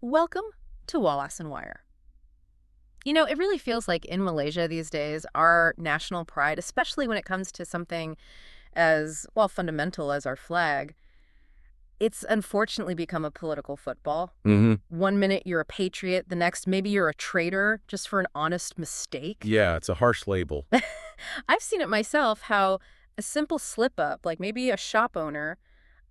Welcome to Wallace and Wire. It really feels like in Malaysia these days, our national pride, especially when it comes to something as, well, fundamental as our flag, it's unfortunately become a political football. hmm One minute you're a patriot, the next maybe you're a traitor just for an honest mistake. Yeah, it's a harsh label. I've seen it myself, how a simple slip up, like maybe a shop owner,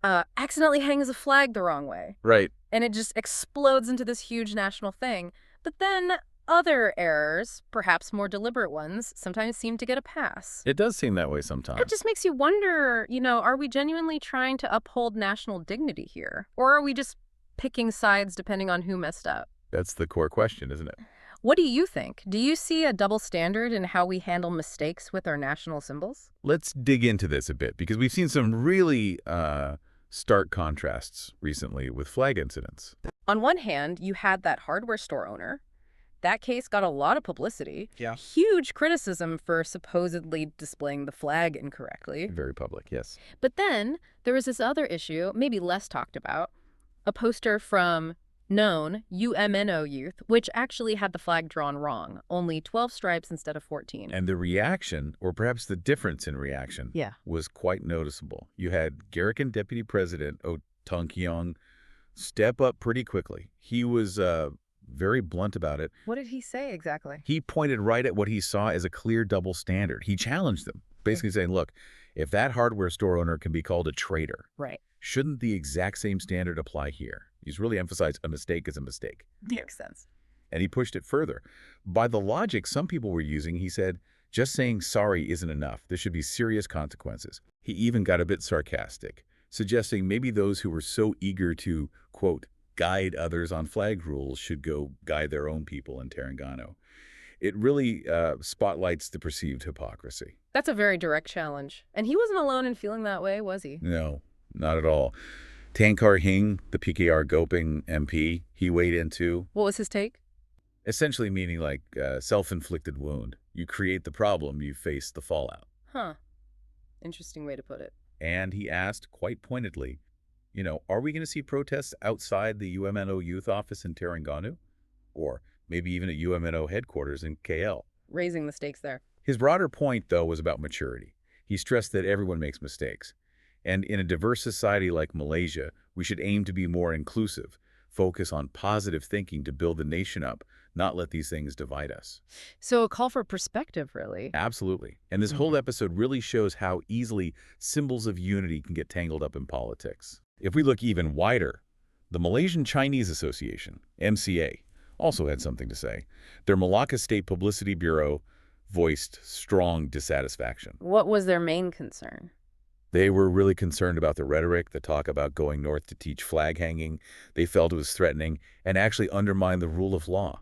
accidentally hangs a flag the wrong way. Right. And it just explodes into this huge national thing. But then other errors, perhaps more deliberate ones, sometimes seem to get a pass. It does seem that way It sometimes. just makes you wonder, are we genuinely trying to uphold national dignity here? Or are we just picking sides depending on who messed up? That's the core question, isn't it? What do you think? Do you see a double standard in how we handle mistakes with our national symbols? Let's dig into this a bit because we've seen some really stark contrasts recently with flag incidents. On one hand, you had that hardware store owner. That case got a lot of publicity. Yeah. Huge criticism for supposedly displaying the flag incorrectly. Very public, yes. But then there was this other issue, maybe less talked about, a poster from known UMNO youth, which actually had the flag drawn wrong, only 12 stripes instead of 14. And the reaction, or perhaps the difference in reaction, Yeah. was quite noticeable. You had Garrican Deputy President Tong Keong step up pretty quickly. He was very blunt about it. What did he say exactly? He pointed right at what he saw as a clear double standard. He challenged them, basically saying, look, if that hardware store owner can be called a traitor, Right. shouldn't the exact same standard apply here? He's really emphasized a mistake is a mistake. Makes sense. And he pushed it further. By the logic some people were using, he said, just saying sorry isn't enough. There should be serious consequences. He even got a bit sarcastic, suggesting maybe those who were so eager to, quote, guide others on flag rules should go guide their own people in Terengganu. It really spotlights the perceived hypocrisy. That's a very direct challenge. And he wasn't alone in feeling that way, was he? No, not at all. Tan Kar Hing, the PKR Goping MP, he weighed in too, What was his take? essentially meaning like self-inflicted wound. You create the problem, you face the fallout. Huh. Interesting way to put it. And he asked quite pointedly, are we going to see protests outside the UMNO youth office in Terengganu? Or maybe even at UMNO headquarters in KL? Raising the stakes there. His broader point, though, was about maturity. He stressed that everyone makes mistakes. And in a diverse society like Malaysia, we should aim to be more inclusive, focus on positive thinking to build the nation up, not let these things divide us. So a call for perspective, really. Absolutely. And this whole episode really shows how easily symbols of unity can get tangled up in politics. If we look even wider, the Malaysian Chinese Association, MCA, also had something to say. Their Malacca State Publicity Bureau voiced strong dissatisfaction. What was their main concern? They were really concerned about the rhetoric, the talk about going north to teach flag hanging. They felt it was threatening and actually undermined the rule of law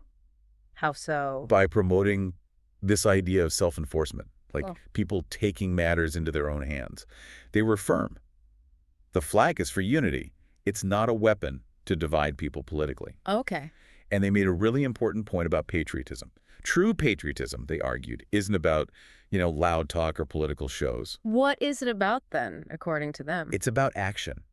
How so? by promoting this idea of self-enforcement, like Oh. people taking matters into their own hands. They were firm. The flag is for unity. It's not a weapon to divide people politically. Okay. And they made a really important point about patriotism. True patriotism, they argued, isn't about, loud talk or political shows. What is it about then, according to them? It's about action,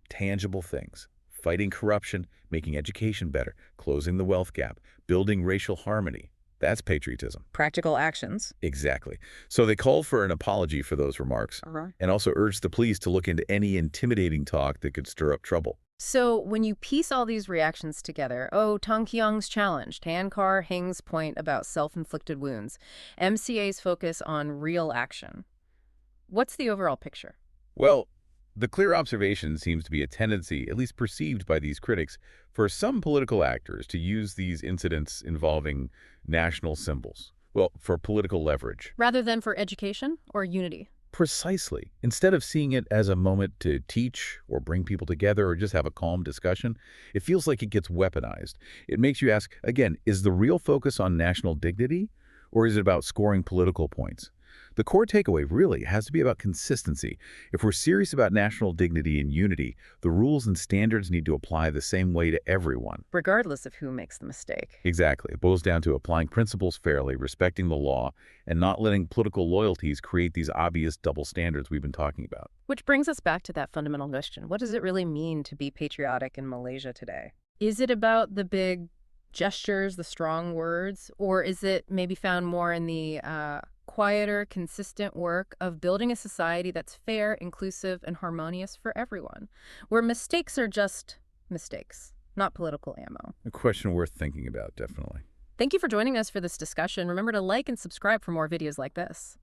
tangible things, fighting corruption, making education better, closing the wealth gap, building racial harmony. That's patriotism. Practical actions. Exactly. So they called for an apology for those remarks and also urged the police to look into any intimidating talk that could stir up trouble. So when you piece all these reactions together, Tong Keong's challenge, Tan Kar Hing's point about self-inflicted wounds, MCA's focus on real action. What's the overall picture? Well, the clear observation seems to be a tendency, at least perceived by these critics, for some political actors to use these incidents involving national symbols, for political leverage. Rather than for education or unity? Precisely. Instead of seeing it as a moment to teach or bring people together or just have a calm discussion, it feels like it gets weaponized. It makes you ask, again, is the real focus on national dignity or is it about scoring political points? The core takeaway really has to be about consistency. If we're serious about national dignity and unity, the rules and standards need to apply the same way to everyone. Regardless of who makes the mistake. Exactly. It boils down to applying principles fairly, respecting the law, and not letting political loyalties create these obvious double standards we've been talking about. Which brings us back to that fundamental question. What does it really mean to be patriotic in Malaysia today? Is it about the big gestures, the strong words, or is it maybe found more in the quieter, consistent work of building a society that's fair, inclusive, and harmonious for everyone, where mistakes are just mistakes, not political ammo? A question worth thinking about, definitely. Thank you for joining us for this discussion. Remember to like and subscribe for more videos like this.